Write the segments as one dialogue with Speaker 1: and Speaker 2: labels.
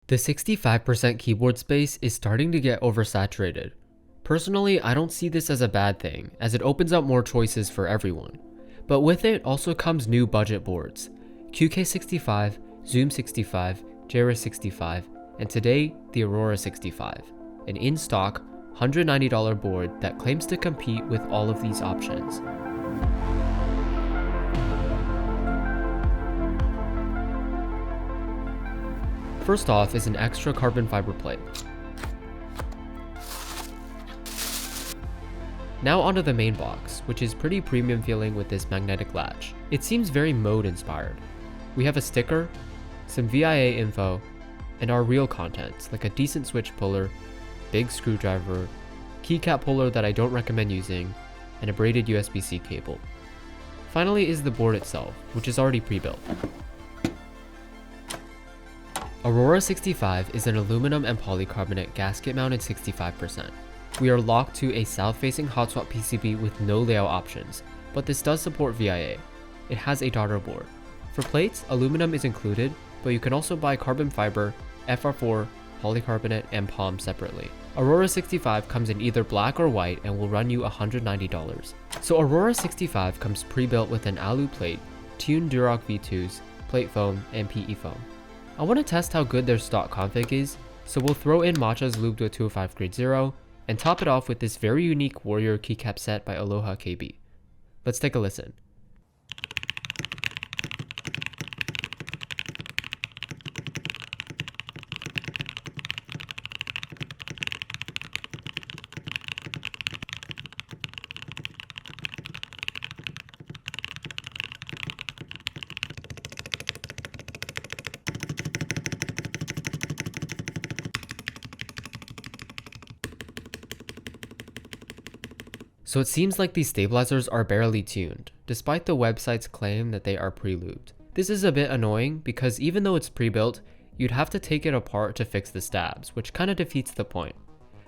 Speaker 1: The 65% keyboard space is starting to get oversaturated. Personally, I don't see this as a bad thing, as it opens up more choices for everyone. But with it also comes new budget boards, QK65, Zoom 65, Jera 65, and today, the Aurora65, an in-stock, $190 board that claims to compete with all of these options. First off is an extra carbon fiber plate. Now onto the main box, which is pretty premium feeling with this magnetic latch. It seems very mode inspired. We have a sticker, some VIA info, and our real contents like a decent switch puller, big screwdriver, keycap puller that I don't recommend using, and a braided USB-C cable. Finally is the board itself, which is already pre-built. Aurora65 is an aluminum and polycarbonate gasket mounted 65%. We are locked to a south-facing hot swap PCB with no layout options, but this does support VIA. It has a daughter board. For plates, aluminum is included, but you can also buy carbon fiber, FR4, polycarbonate, and POM separately. Aurora65 comes in either black or white and will run you $190. So Aurora65 comes pre-built with an alu plate, tuned Duroc V2s, plate foam, and PE foam. I want to test how good their stock config is, so we'll throw in Matchas lubed with 205 grade 0, and top it off with this very unique Warrior keycap set by Aloha KB. Let's take a listen. So it seems like these stabilizers are barely tuned, despite the website's claim that they are pre-lubed. This is a bit annoying because even though it's pre-built, you'd have to take it apart to fix the stabs, which kinda defeats the point.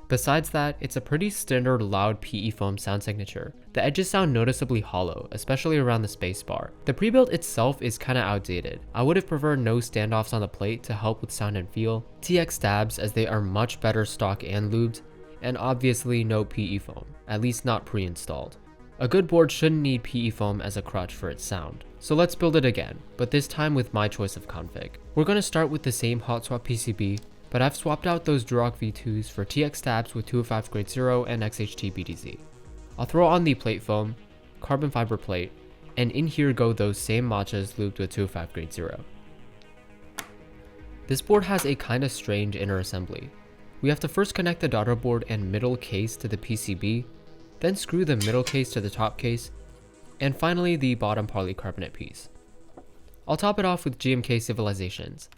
Speaker 1: Besides that, it's a pretty standard loud PE foam sound signature. The edges sound noticeably hollow, especially around the spacebar. The pre-built itself is kinda outdated. I would have preferred no standoffs on the plate to help with sound and feel, TX stabs as they are much better stock and lubed, and obviously no PE foam, at least not pre-installed. A good board shouldn't need PE foam as a crutch for its sound. So let's build it again, but this time with my choice of config. We're going to start with the same hot swap PCB, but I've swapped out those Duroc V2s for TX stabs with 205 grade 0 and XHT BDZ. I'll throw on the plate foam, carbon fiber plate, and in here go those same Matchas lubed with 205 grade 0. This board has a kinda strange inner assembly. We have to first connect the daughter board and middle case to the PCB, then screw the middle case to the top case, and finally the bottom polycarbonate piece. I'll top it off with GMK Civilizations.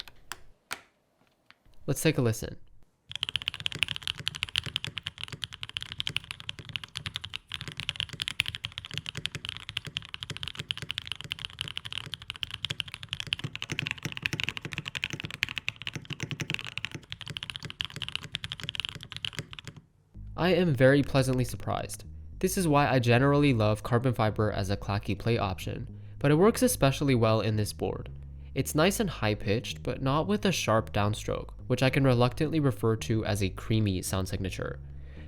Speaker 1: Let's take a listen. I am very pleasantly surprised. This is why I generally love carbon fiber as a clacky plate option, but it works especially well in this board. It's nice and high-pitched, but not with a sharp downstroke, which I can reluctantly refer to as a creamy sound signature.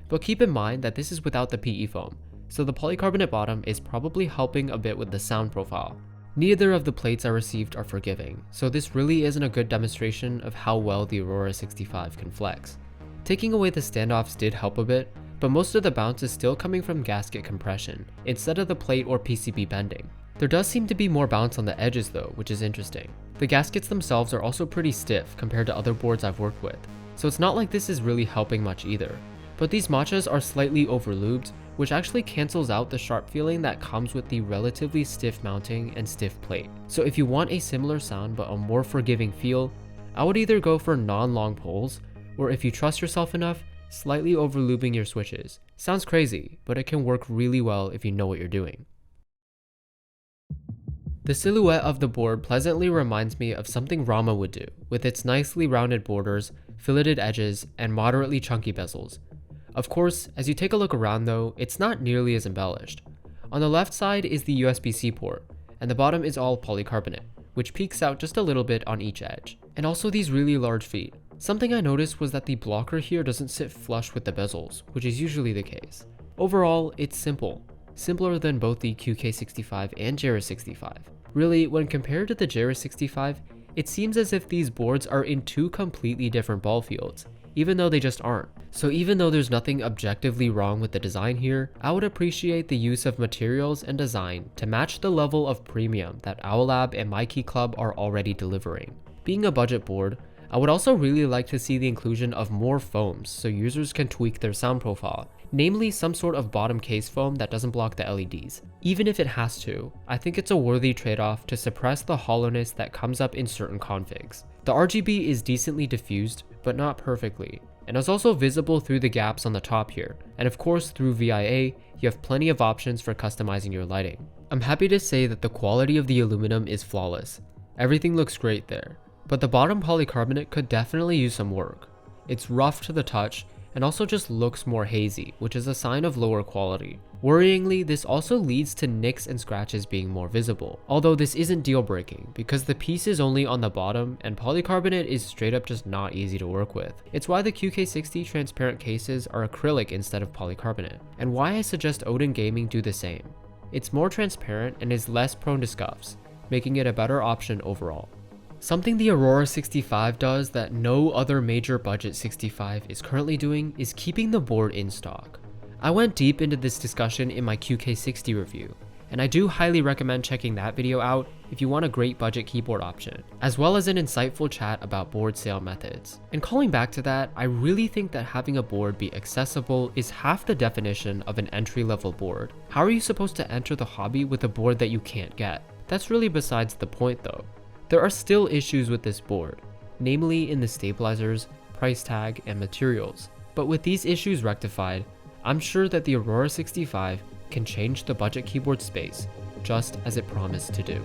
Speaker 1: But keep in mind that this is without the PE foam, so the polycarbonate bottom is probably helping a bit with the sound profile. Neither of the plates I received are forgiving, so this really isn't a good demonstration of how well the Aurora65 can flex. Taking away the standoffs did help a bit, but most of the bounce is still coming from gasket compression, instead of the plate or PCB bending. There does seem to be more bounce on the edges though, which is interesting. The gaskets themselves are also pretty stiff compared to other boards I've worked with, so it's not like this is really helping much either. But these Matchas are slightly over-lubed, which actually cancels out the sharp feeling that comes with the relatively stiff mounting and stiff plate. So if you want a similar sound but a more forgiving feel, I would either go for non-long poles, or if you trust yourself enough, slightly over-lubing your switches. Sounds crazy, but it can work really well if you know what you're doing. The silhouette of the board pleasantly reminds me of something Rama would do, with its nicely rounded borders, filleted edges, and moderately chunky bezels. Of course, as you take a look around though, it's not nearly as embellished. On the left side is the USB-C port, and the bottom is all polycarbonate, which peeks out just a little bit on each edge. And also these really large feet. Something I noticed was that the blocker here doesn't sit flush with the bezels, which is usually the case. Overall, it's simple. Simpler than both the QK65 and Aurora65. Really, when compared to the Aurora65, it seems as if these boards are in two completely different ball fields, even though they just aren't. So even though there's nothing objectively wrong with the design here, I would appreciate the use of materials and design to match the level of premium that Owlab and MyKey Club are already delivering. Being a budget board, I would also really like to see the inclusion of more foams so users can tweak their sound profile, namely some sort of bottom case foam that doesn't block the LEDs. Even if it has to, I think it's a worthy trade-off to suppress the hollowness that comes up in certain configs. The RGB is decently diffused, but not perfectly, and is also visible through the gaps on the top here, and of course through VIA, you have plenty of options for customizing your lighting. I'm happy to say that the quality of the aluminum is flawless. Everything looks great there. But the bottom polycarbonate could definitely use some work. It's rough to the touch and also just looks more hazy, which is a sign of lower quality. Worryingly, this also leads to nicks and scratches being more visible, although this isn't deal breaking because the piece is only on the bottom and polycarbonate is straight up just not easy to work with. It's why the QK60 transparent cases are acrylic instead of polycarbonate, and why I suggest Odin Gaming do the same. It's more transparent and is less prone to scuffs, making it a better option overall. Something the Aurora65 does that no other major budget 65 is currently doing is keeping the board in stock. I went deep into this discussion in my QK60 review, and I do highly recommend checking that video out if you want a great budget keyboard option, as well as an insightful chat about board sale methods. And calling back to that, I really think that having a board be accessible is half the definition of an entry-level board. How are you supposed to enter the hobby with a board that you can't get? That's really besides the point though. There are still issues with this board, namely in the stabilizers, price tag, and materials. But with these issues rectified, I'm sure that the Aurora65 can change the budget keyboard space, just as it promised to do.